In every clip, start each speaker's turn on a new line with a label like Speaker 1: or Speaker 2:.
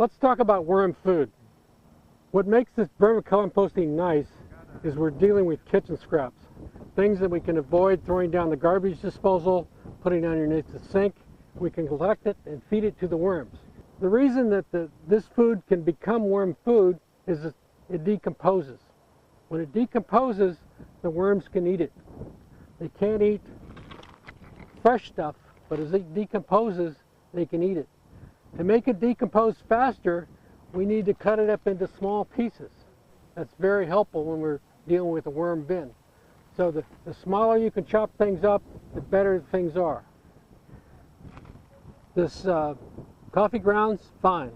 Speaker 1: Let's talk about worm food. What makes this vermicomposting nice is we're dealing with kitchen scraps. Things that we can avoid throwing down the garbage disposal, putting underneath the sink. We can collect it and feed it to the worms. The reason that this food can become worm food is that it decomposes. When it decomposes, the worms can eat it. They can't eat fresh stuff, but as it decomposes, they can eat it. To make it decompose faster, we need to cut it up into small pieces. That's very helpful when we're dealing with a worm bin. So the smaller you can chop things up, the better things are. This coffee grounds, fine.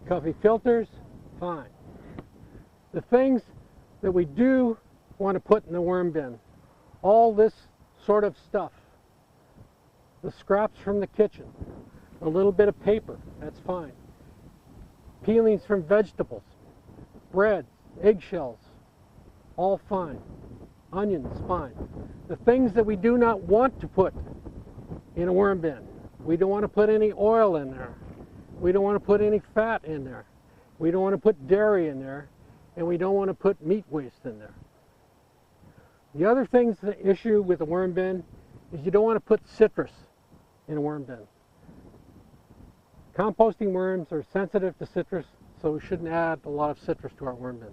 Speaker 1: Coffee filters, fine. The things that we do want to put in the worm bin, all this sort of stuff, the scraps from the kitchen, a little bit of paper, that's fine. Peelings from vegetables, bread, eggshells, all fine. Onions, fine. The things that we do not want to put in a worm bin, we don't want to put any oil in there. We don't want to put any fat in there. We don't want to put dairy in there, and we don't want to put meat waste in there. The other thing's the issue with a worm bin is you don't want to put citrus in a worm bin. Composting worms are sensitive to citrus, so we shouldn't add a lot of citrus to our worm bin.